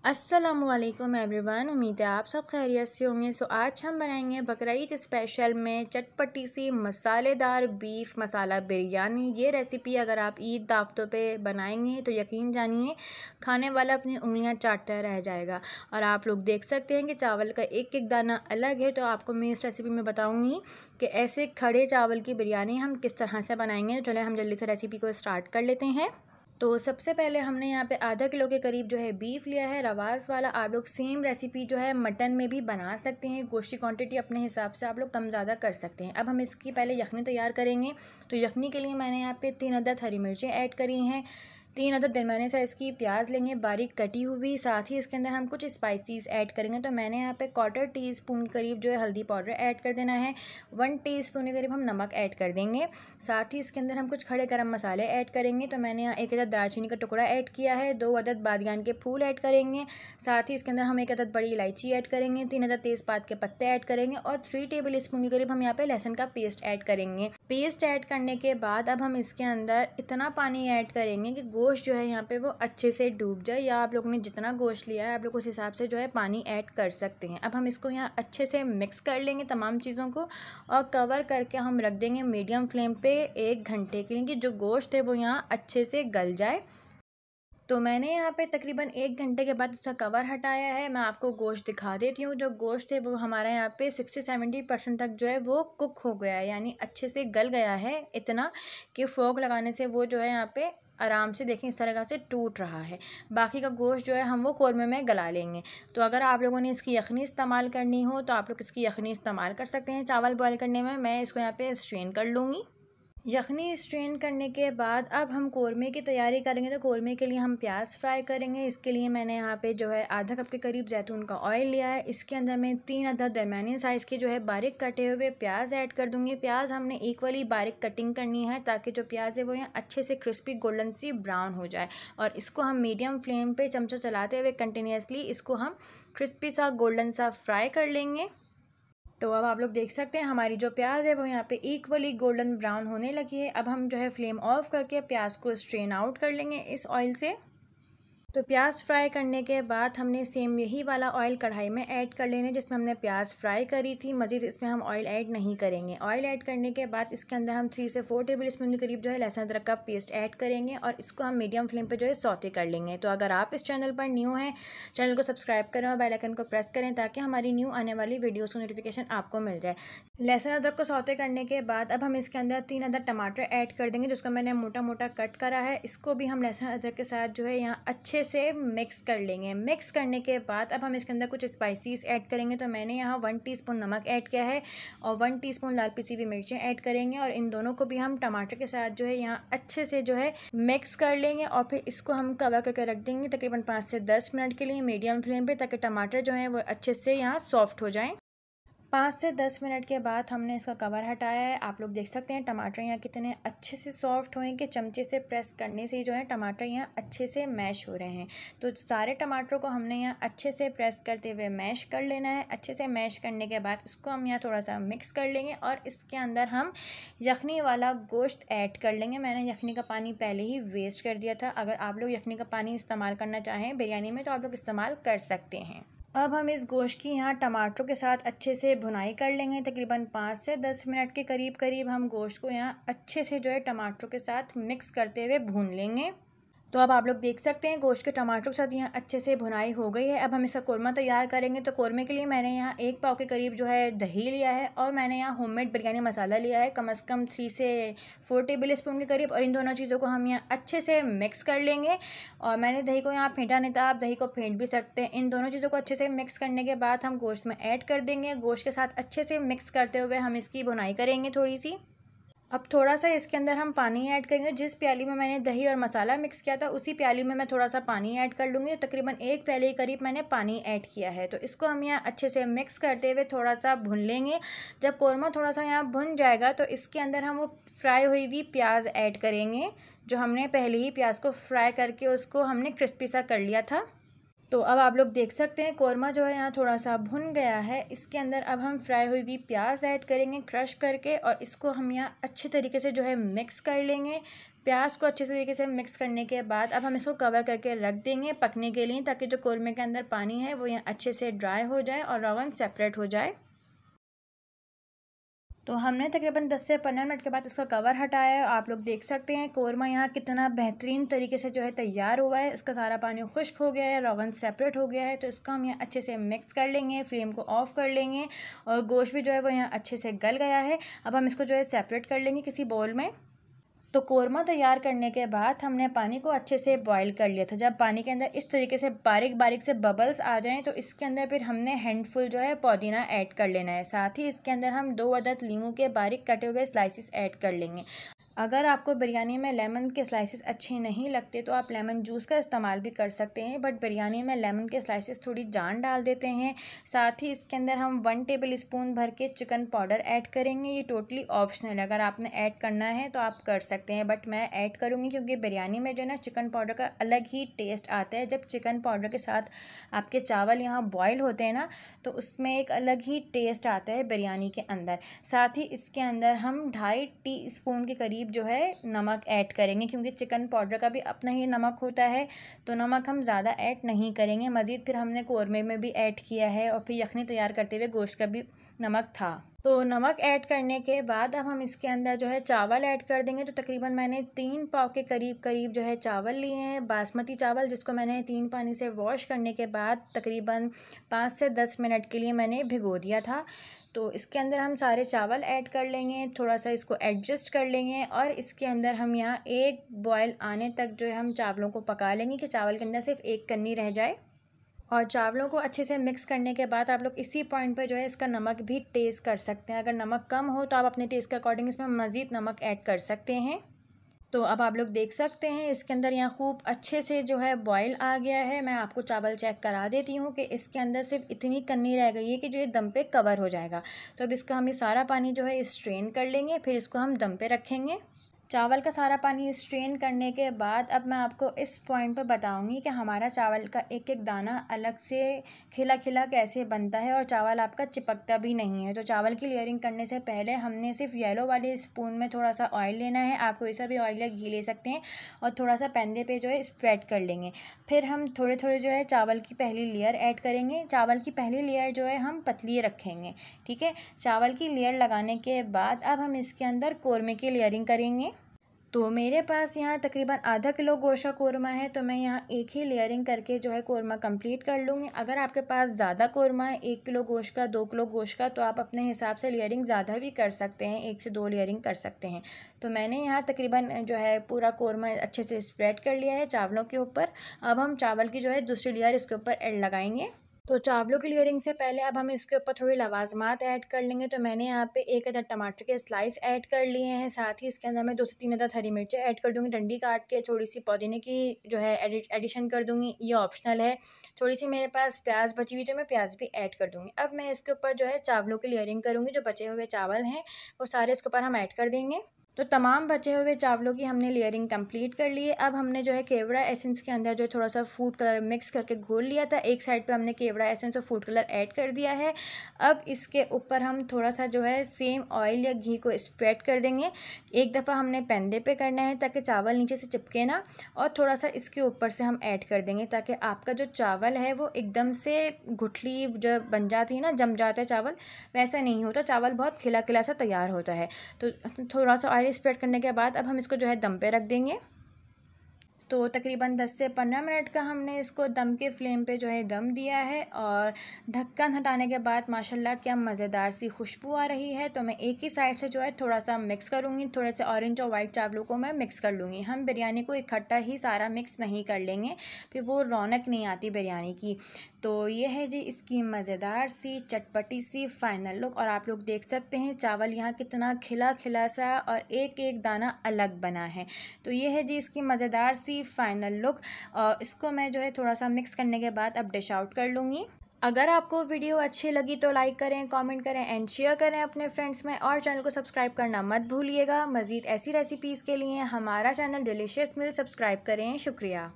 अस्सलामुअलैकुम एवरीवन, उम्मीद है आप सब खैरियत से होंगे। आज हम बनाएंगे बकरा ईद स्पेशल में चटपटी सी मसालेदार बीफ मसाला बिरयानी। ये रेसिपी अगर आप ईद दावतों पे बनाएंगे तो यकीन जानिए खाने वाला अपनी उंगलियां चाटता रह जाएगा। और आप लोग देख सकते हैं कि चावल का एक एक दाना अलग है। तो आपको मैं इस रेसिपी में बताऊँगी कि ऐसे खड़े चावल की बिरयानी हम किस तरह से बनाएंगे। चले हम जल्दी से रेसिपी को स्टार्ट कर लेते हैं। तो सबसे पहले हमने यहाँ पे आधा किलो के करीब जो है बीफ लिया है रवास वाला। आप लोग सेम रेसिपी जो है मटन में भी बना सकते हैं। गोश्त की क्वांटिटी अपने हिसाब से आप लोग कम ज़्यादा कर सकते हैं। अब हम इसकी पहले यखनी तैयार करेंगे। तो यखनी के लिए मैंने यहाँ पे 3 अदद हरी मिर्चें ऐड करी हैं। 3 अदद दरमियाने साइज़ की प्याज लेंगे बारीक कटी हुई। साथ ही इसके अंदर हम कुछ स्पाइसेस ऐड करेंगे। तो मैंने यहाँ पे 1/4 टीस्पून करीब जो है हल्दी पाउडर ऐड कर देना है। 1 टीस्पून के करीब हम नमक ऐड कर देंगे। साथ ही इसके अंदर हम कुछ खड़े गरम मसाले ऐड करेंगे। तो मैंने यहाँ 1 अदद दालचीनी का टुकड़ा ऐड किया है। 2 अदद बादियान के फूल ऐड करेंगे। साथ ही इसके अंदर हम 1 अदद बड़ी इलायची ऐड करेंगे। 3 अदद तेज़पात के पत्ते ऐड करेंगे और 3 टेबल स्पून के करीब हम यहाँ पे लहसुन का पेस्ट ऐड करेंगे। पेस्ट ऐड करने के बाद अब हम इसके अंदर इतना पानी ऐड करेंगे कि गोश्त जो है यहाँ पे वो अच्छे से डूब जाए। या आप लोगों ने जितना गोश्त लिया है आप लोग उस हिसाब से जो है पानी ऐड कर सकते हैं। अब हम इसको यहाँ अच्छे से मिक्स कर लेंगे तमाम चीज़ों को और कवर करके हम रख देंगे मीडियम फ्लेम पे 1 घंटे के लिए कि जो गोश्त है वो यहाँ अच्छे से गल जाए। तो मैंने यहाँ पे तकरीबन 1 घंटे के बाद इसका कवर हटाया है। मैं आपको गोश्त दिखा देती हूँ। जो गोश्त है वो हमारा यहाँ पे 60-70% तक जो है वो कुक हो गया है, यानी अच्छे से गल गया है। इतना कि फोक लगाने से वो जो है यहाँ पे आराम से देखें इस तरह से टूट रहा है। बाकी का गोश्त जो है हम वो कौरमे में गला लेंगे। तो अगर आप लोगों ने इसकी यखनी इस्तेमाल करनी हो तो आप लोग इसकी यखनी इस्तेमाल कर सकते हैं चावल बॉयल करने में। मैं इसको यहाँ पे स्ट्रेन कर लूँगी। यखनी स्ट्रेन करने के बाद अब हम कौरमे की तैयारी करेंगे। तो कौरमे के लिए हम प्याज फ्राई करेंगे। इसके लिए मैंने यहाँ पे जो है आधा कप के करीब जैतून का ऑयल लिया है। इसके अंदर मैं 3 अदद दरमियानी साइज़ के जो है बारीक कटे हुए प्याज ऐड कर दूँगी। प्याज हमने इक्वली बारीक कटिंग करनी है ताकि जो प्याज है वो यहाँ अच्छे से क्रिस्पी गोल्डन सी ब्राउन हो जाए। और इसको हम मीडियम फ्लेम पर चमचा चलाते हुए कंटिन्यूसली इसको हम क्रिस्पी सा गोल्डन सा फ्राई कर लेंगे। तो अब आप लोग देख सकते हैं हमारी जो प्याज है वो यहाँ पे इक्वली गोल्डन ब्राउन होने लगी है। अब हम जो है फ्लेम ऑफ करके प्याज को स्ट्रेन आउट कर लेंगे इस ऑयल से। तो प्याज फ्राई करने के बाद हमने सेम यही वाला ऑयल कढ़ाई में ऐड कर लेने जिसमें हमने प्याज फ्राई करी थी। मज़ीद इसमें हम ऑयल ऐड नहीं करेंगे। ऑयल ऐड करने के बाद इसके अंदर हम 3 से 4 टेबल स्पून के करीब जो है लहसुन अदरक का पेस्ट ऐड करेंगे और इसको हम मीडियम फ्लेम पे जो है सौते कर लेंगे। तो अगर आप इस चैनल पर न्यू हैं चैनल को सब्सक्राइब करें और बेल आइकन को प्रेस करें ताकि हमारी न्यू आने वाली वीडियोज़ की नोटिफिकेशन आपको मिल जाए। लहसुन अदरक को सौते करने के बाद अब हम इसके अंदर 3 अदद टमाटर ऐड कर देंगे जिसको मैंने मोटा मोटा कट करा है। इसको भी हम लहसुन अदरक के साथ जो है यहाँ अच्छे से मिक्स कर लेंगे। मिक्स करने के बाद अब हम इसके अंदर कुछ स्पाइसेस ऐड करेंगे। तो मैंने यहाँ 1 टीस्पून नमक ऐड किया है और 1 टीस्पून लाल पिसी हुई मिर्चें ऐड करेंगे और इन दोनों को भी हम टमाटर के साथ जो है यहाँ अच्छे से जो है मिक्स कर लेंगे और फिर इसको हम कवर करके रख देंगे तकरीबन 5 से 10 मिनट के लिए मीडियम फ्लेम पे ताकि टमाटर जो है वो अच्छे से यहाँ सॉफ्ट हो जाएँ। 5 से 10 मिनट के बाद हमने इसका कवर हटाया है। आप लोग देख सकते हैं टमाटर यहाँ कितने अच्छे से सॉफ्ट हुए कि चमचे से प्रेस करने से ही जो है टमाटर यहाँ अच्छे से मैश हो रहे हैं। तो सारे टमाटरों को हमने यहाँ अच्छे से प्रेस करते हुए मैश कर लेना है। अच्छे से मैश करने के बाद इसको हम यहाँ थोड़ा सा मिक्स कर लेंगे और इसके अंदर हम यखनी वाला गोश्त ऐड कर लेंगे। मैंने यखनी का पानी पहले ही वेस्ट कर दिया था। अगर आप लोग यखनी का पानी इस्तेमाल करना चाहें बिरयानी में तो आप लोग इस्तेमाल कर सकते हैं। अब हम इस गोश्त की यहाँ टमाटरों के साथ अच्छे से भुनाई कर लेंगे। तकरीबन 5 से 10 मिनट के करीब हम गोश्त को यहाँ अच्छे से जो है टमाटरों के साथ मिक्स करते हुए भून लेंगे। तो अब आप लोग देख सकते हैं गोश्त के टमाटरों के साथ यहाँ अच्छे से भुनाई हो गई है। अब हम इसका कौरमा तैयार करेंगे। तो कौरमे के लिए मैंने यहाँ 1 पाव के करीब जो है दही लिया है और मैंने यहाँ होममेड बिरयानी मसाला लिया है कम से कम 3 से 4 टेबल स्पून के करीब। और इन दोनों चीज़ों को हम यहाँ अच्छे से मिक्स कर लेंगे। और मैंने दही को यहाँ फेंटा नहीं था, आप दही को फेंट भी सकते हैं। इन दोनों चीज़ों को अच्छे से मिक्स करने के बाद हम गोश्त में ऐड कर देंगे। गोश्त के साथ अच्छे से मिक्स करते हुए हम इसकी भुनाई करेंगे थोड़ी सी। अब थोड़ा सा इसके अंदर हम पानी ऐड करेंगे। जिस प्याली में मैंने दही और मसाला मिक्स किया था उसी प्याली में मैं थोड़ा सा पानी ऐड कर लूँगी। तकरीबन 1 प्याली के करीब मैंने पानी ऐड किया है। तो इसको हम यहाँ अच्छे से मिक्स करते हुए थोड़ा सा भून लेंगे। जब कौरमा थोड़ा सा यहाँ भुन जाएगा तो इसके अंदर हम वो फ्राई हुई हुई प्याज ऐड करेंगे जो हमने पहले ही प्याज को फ्राई करके उसको हमने क्रिस्पी सा कर लिया था। तो अब आप लोग देख सकते हैं कोरमा जो है यहाँ थोड़ा सा भुन गया है। इसके अंदर अब हम फ्राई हुई हुई प्याज ऐड करेंगे क्रश करके, और इसको हम यहाँ अच्छे तरीके से जो है मिक्स कर लेंगे। प्याज को अच्छे तरीके से मिक्स करने के बाद अब हम इसको कवर करके रख देंगे पकने के लिए, ताकि जो कोरमे के अंदर पानी है वो यहाँ अच्छे से ड्राई हो जाए और रोगन सेपरेट हो जाए। तो हमने तकरीबन 10 से 15 मिनट के बाद इसका कवर हटाया है। आप लोग देख सकते हैं कोरमा यहाँ कितना बेहतरीन तरीके से जो है तैयार हुआ है। इसका सारा पानी खुश्क हो गया है, रोगन सेपरेट हो गया है। तो इसको हम यहाँ अच्छे से मिक्स कर लेंगे, फ्लेम को ऑफ कर लेंगे, और गोश्त भी जो है वो यहाँ अच्छे से गल गया है। अब हम इसको जो है सेपरेट कर लेंगे किसी बाउल में। तो कोरमा तैयार करने के बाद हमने पानी को अच्छे से बॉईल कर लिया था। जब पानी के अंदर इस तरीके से बारीक बारीक से बबल्स आ जाएं तो इसके अंदर फिर हमने हैंडफुल जो है पुदीना ऐड कर लेना है। साथ ही इसके अंदर हम 2 अदद लीमू के बारीक कटे हुए स्लाइसेस ऐड कर लेंगे। अगर आपको बिरयानी में लेमन के स्लाइसेस अच्छे नहीं लगते तो आप लेमन जूस का इस्तेमाल भी कर सकते हैं, बट बिरयानी में लेमन के स्लाइसेस थोड़ी जान डाल देते हैं। साथ ही इसके अंदर हम 1 टेबल स्पून भर के चिकन पाउडर ऐड करेंगे। ये टोटली ऑप्शनल है, अगर आपने ऐड करना है तो आप कर सकते हैं, बट मैं ऐड करूँगी क्योंकि बिरयानी में जो है ना चिकन पाउडर का अलग ही टेस्ट आता है। जब चिकन पाउडर के साथ आपके चावल यहाँ बॉयल होते हैं ना, तो उसमें एक अलग ही टेस्ट आता है बिरयानी के अंदर। साथ ही इसके अंदर हम 2.5 टीस्पून के करीब जो है नमक ऐड करेंगे, क्योंकि चिकन पाउडर का भी अपना ही नमक होता है, तो नमक हम ज़्यादा ऐड नहीं करेंगे। मज़ीद फिर हमने कोरमे में भी ऐड किया है, और फिर यखनी तैयार करते हुए गोश्त का भी नमक था। तो नमक ऐड करने के बाद अब हम इसके अंदर जो है चावल ऐड कर देंगे। तो तकरीबन मैंने 3 पाव के करीब जो है चावल लिए हैं, बासमती चावल, जिसको मैंने 3 पानी से वॉश करने के बाद तकरीबन 5 से 10 मिनट के लिए मैंने भिगो दिया था। तो इसके अंदर हम सारे चावल ऐड कर लेंगे, थोड़ा सा इसको एडजस्ट कर लेंगे, और इसके अंदर हम यहाँ 1 बॉयल आने तक जो है हम चावलों को पका लेंगे कि चावल के अंदर सिर्फ 1 कन्नी रह जाए। और चावलों को अच्छे से मिक्स करने के बाद आप लोग इसी पॉइंट पे जो है इसका नमक भी टेस्ट कर सकते हैं। अगर नमक कम हो तो आप अपने टेस्ट के अकॉर्डिंग इसमें मज़ीद नमक ऐड कर सकते हैं। तो अब आप लोग देख सकते हैं इसके अंदर यहाँ खूब अच्छे से जो है बॉयल आ गया है। मैं आपको चावल चेक करा देती हूँ कि इसके अंदर सिर्फ इतनी कन्नी रह गई है कि जो ये दम पे कवर हो जाएगा। तो अब इसका हम ये सारा पानी जो है स्ट्रेन कर लेंगे, फिर इसको हम दम पे रखेंगे। चावल का सारा पानी स्ट्रेन करने के बाद अब मैं आपको इस पॉइंट पर बताऊंगी कि हमारा चावल का एक एक दाना अलग से खिला खिला कैसे बनता है, और चावल आपका चिपकता भी नहीं है। तो चावल की लेयरिंग करने से पहले हमने सिर्फ येलो वाले स्पून में थोड़ा सा ऑयल लेना है, आप कोई सा भी ऑयल या घी ले सकते हैं, और थोड़ा सा पैंदे पे जो है स्प्रेड कर लेंगे। फिर हम थोड़े थोड़े जो है चावल की पहली लेयर ऐड करेंगे। चावल की पहली लेयर जो है हम पतली रखेंगे, ठीक है। चावल की लेयर लगाने के बाद अब हम इसके अंदर कोरमे की लेयरिंग करेंगे। तो मेरे पास यहाँ तकरीबन आधा किलो गोश्त का कोरमा है, तो मैं यहाँ 1 ही लेयरिंग करके जो है कोरमा कंप्लीट कर लूँगी। अगर आपके पास ज़्यादा कोरमा है, 1 किलो गोश्त का, 2 किलो गोश्त का, तो आप अपने हिसाब से लेयरिंग ज़्यादा भी कर सकते हैं, 1 से 2 लेयरिंग कर सकते हैं। तो मैंने यहाँ तकरीबन जो है पूरा कोरमा अच्छे से स्प्रेड कर लिया है चावलों के ऊपर। अब हम चावल की जो है दूसरी लेयर इसके ऊपर ऐड लगाएंगे। तो चावलों की लेयरिंग से पहले अब हम इसके ऊपर थोड़ी लवाजमात ऐड कर लेंगे। तो मैंने यहाँ पे 1 अदद टमाटर के स्लाइस ऐड कर लिए हैं। साथ ही इसके अंदर मैं 2 से 3 अदद हरी मिर्चें ऐड कर दूँगी, डंडी काट के। थोड़ी सी पुदीने की जो है एडिशन कर दूँगी, ये ऑप्शनल है। थोड़ी सी मेरे पास प्याज बची हुई तो मैं प्याज भी ऐड कर दूँगी। अब मैं इसके ऊपर जो है चावलों की लेयरिंग करूँगी। जो बचे हुए चावल हैं वो सारे इसके ऊपर हम ऐड कर देंगे। तो तमाम बचे हुए चावलों की हमने लेयरिंग कंप्लीट कर ली है। अब हमने जो है केवड़ा एसेंस के अंदर जो थोड़ा सा फूड कलर मिक्स करके घोल लिया था, एक साइड पे हमने केवड़ा एसेंस और फूड कलर ऐड कर दिया है। अब इसके ऊपर हम थोड़ा सा जो है सेम ऑयल या घी को स्प्रेड कर देंगे। एक दफ़ा हमने पैंदे पे करना है ताकि चावल नीचे से चिपके ना, और थोड़ा सा इसके ऊपर से हम ऐड कर देंगे ताकि आपका जो चावल है वो एकदम से गुठली जो बन जाती है ना, जम जाता है चावल, वैसा नहीं होता। चावल बहुत खिला खिला सा तैयार होता है। तो थोड़ा सा स्प्रेड करने के बाद अब हम इसको जो है दम पे रख देंगे। तो तकरीबन 10 से 15 मिनट का हमने इसको दम के फ्लेम पे जो है दम दिया है, और ढक्कन हटाने के बाद माशाल्लाह क्या मज़ेदार सी खुशबू आ रही है। तो मैं एक ही साइड से जो है थोड़ा सा मिक्स करूँगी, थोड़े से ऑरेंज और वाइट चावलों को मैं मिक्स कर लूँगी। हम बिरयानी को इकट्ठा ही सारा मिक्स नहीं कर लेंगे, फिर वो रौनक नहीं आती बिरयानी की। तो ये है जी इसकी मज़ेदार सी चटपटी सी फ़ाइनल लुक। और आप लोग देख सकते हैं चावल यहाँ कितना खिला खिला सा और एक एक दाना अलग बना है। तो ये है जी इसकी मज़ेदार सी फ़ाइनल लुक। और इसको मैं जो है थोड़ा सा मिक्स करने के बाद अब डिश आउट कर लूँगी। अगर आपको वीडियो अच्छी लगी तो लाइक करें, कमेंट करें एंड शेयर करें अपने फ्रेंड्स में, और चैनल को सब्सक्राइब करना मत भूलिएगा। मज़ीद ऐसी रेसिपीज़ के लिए हमारा चैनल डिलीशियस मील सब्सक्राइब करें। शुक्रिया।